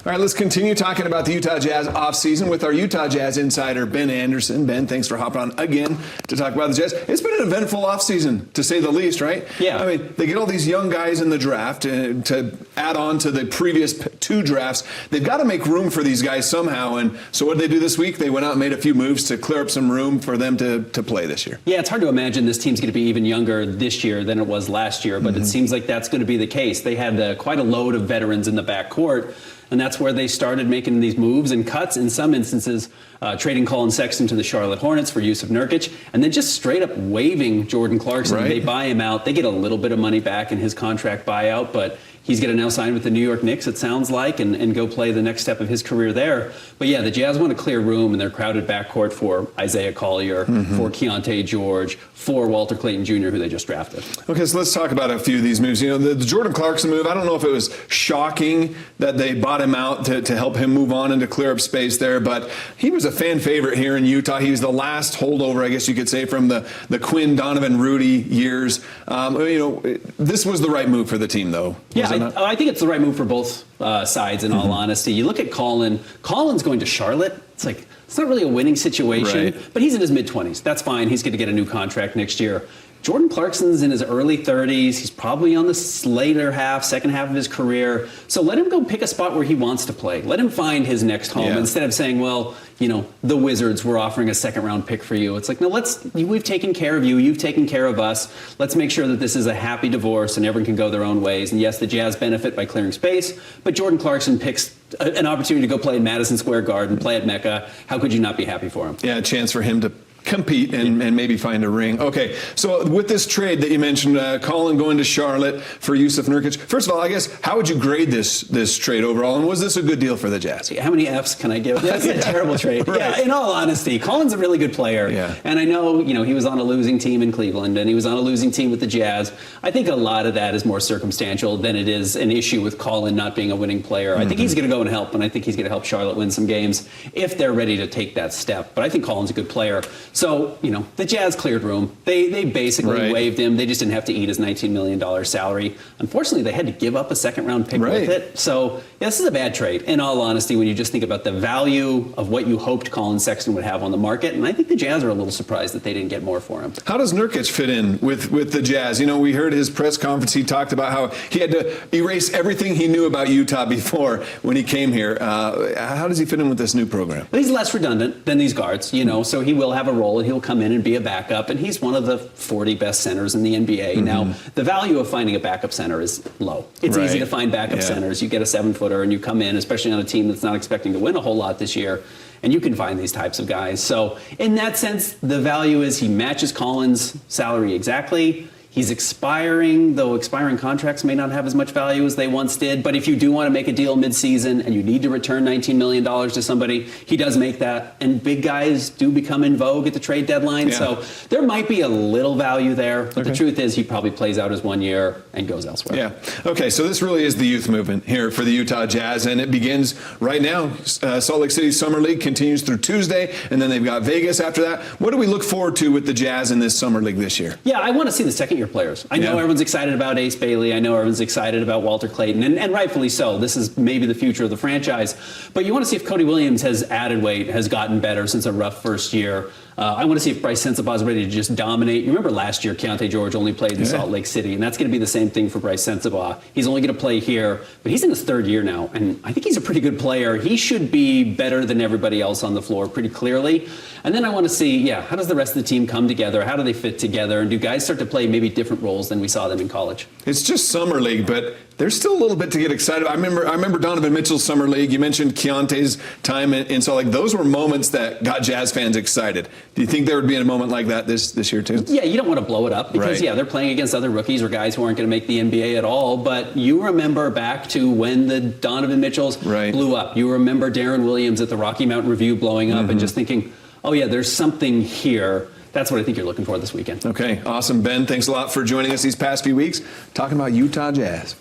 All right, let's continue talking about the Utah Jazz offseason with our Utah Jazz insider, Ben Anderson. Ben, thanks for hopping on again to talk about the Jazz. It's been an eventful offseason, to say the least, right? Yeah. I mean, they get all these young guys in the draft to add on to the previous two drafts. They've got to make room for these guys somehow. And so what did they do this week? They went out and made a few moves to clear up some room for them to play this year. Yeah, it's hard to imagine this team's going to be even younger this year than it was last year, but it seems like that's going to be the case. They had quite a load of veterans in the backcourt. And that's where they started making these moves and cuts, in some instances, trading Colin Sexton to the Charlotte Hornets for Jusuf Nurkic, and then just straight up waiving Jordan Clarkson. Right. They buy him out. They get a little bit of money back in his contract buyout, but he's going to now sign with the New York Knicks, it sounds like, and go play the next step of his career there. But yeah, the Jazz want to clear room in their crowded backcourt for Isaiah Collier, for Keontae George, for Walter Clayton Jr., who they just drafted. Okay, so let's talk about a few of these moves. You know, the Jordan Clarkson move, I don't know if it was shocking that they bought him out to help him move on and to clear up space there, but he was a fan favorite here in Utah. He was the last holdover, I guess you could say, from the Quinn, Donovan, Rudy years. This was the right move for the team, though. Yeah, I think it's the right move for both sides, in all honesty. You look at Colin. Colin's going to Charlotte. It's not really a winning situation, but he's in his mid-20s. That's fine. He's going to get a new contract next year. Jordan Clarkson's in his early 30s. He's probably on the second half of his career. So let him go pick a spot where he wants to play. Let him find his next home instead of saying, well, the Wizards were offering a second-round pick for you. It's like, no, we've taken care of you. You've taken care of us. Let's make sure that this is a happy divorce and everyone can go their own ways. And yes, the Jazz benefit by clearing space, but Jordan Clarkson picks an opportunity to go play in Madison Square Garden, play at Mecca. How could you not be happy for him? Yeah, a chance for him to compete and maybe find a ring. Okay, so with this trade that you mentioned, Colin going to Charlotte for Jusuf Nurkic, first of all, I guess, how would you grade this trade overall, and was this a good deal for the Jazz? How many Fs can I give? That's a terrible trade. Right. Yeah, in all honesty, Colin's a really good player. Yeah. And I know, he was on a losing team in Cleveland, and he was on a losing team with the Jazz. I think a lot of that is more circumstantial than it is an issue with Colin not being a winning player. I think he's going to go and help, and I think he's going to help Charlotte win some games if they're ready to take that step. But I think Colin's a good player. So, the Jazz cleared room. They basically waived him. They just didn't have to eat his $19 million salary. Unfortunately, they had to give up a second-round pick with it. So, yeah, this is a bad trade, in all honesty, when you just think about the value of what you hoped Colin Sexton would have on the market. And I think the Jazz are a little surprised that they didn't get more for him. How does Nurkic fit in with the Jazz? We heard his press conference. He talked about how he had to erase everything he knew about Utah before when he came here. How does he fit in with this new program? Well, he's less redundant than these guards, so he will have a role and he'll come in and be a backup, and he's one of the 40 best centers in the NBA. Now, the value of finding a backup center is low. It's easy to find backup centers. You get a 7-footer and you come in, especially on a team that's not expecting to win a whole lot this year, and you can find these types of guys. So in that sense, the value is he matches Colin's salary exactly. He's expiring, though expiring contracts may not have as much value as they once did. But if you do want to make a deal midseason and you need to return $19 million to somebody, he does make that. And big guys do become in vogue at the trade deadline. So there might be a little value there. But the truth is he probably plays out his 1 year and goes elsewhere. Yeah. Okay, so this really is the youth movement here for the Utah Jazz. And it begins right now. Salt Lake City Summer League continues through Tuesday. And then they've got Vegas after that. What do we look forward to with the Jazz in this Summer League this year? Yeah, I want to see the second-year players. I know everyone's excited about Ace Bailey. I know everyone's excited about Walter Clayton, and rightfully so. This is maybe the future of the franchise. But you want to see if Cody Williams has added weight, has gotten better since a rough first year. I want to see if Bryce Sensabaugh is ready to just dominate. You remember last year, Keontae George only played in Salt Lake City, and that's going to be the same thing for Bryce Sensabaugh. He's only going to play here, but he's in his third year now, and I think he's a pretty good player. He should be better than everybody else on the floor pretty clearly. And then I want to see, how does the rest of the team come together? How do they fit together? And do guys start to play maybe different roles than we saw them in college? It's just Summer League, but there's still a little bit to get excited. I remember Donovan Mitchell's Summer League. You mentioned Keontae's time in Salt Lake. Those were moments that got Jazz fans excited. Do you think there would be a moment like that this year too? Yeah, you don't want to blow it up because they're playing against other rookies or guys who aren't going to make the NBA at all. But you remember back to when the Donovan Mitchells blew up. You remember Darren Williams at the Rocky Mountain Review blowing up and just thinking, oh yeah, there's something here. That's what I think you're looking for this weekend. Okay, awesome. Ben, thanks a lot for joining us these past few weeks talking about Utah Jazz.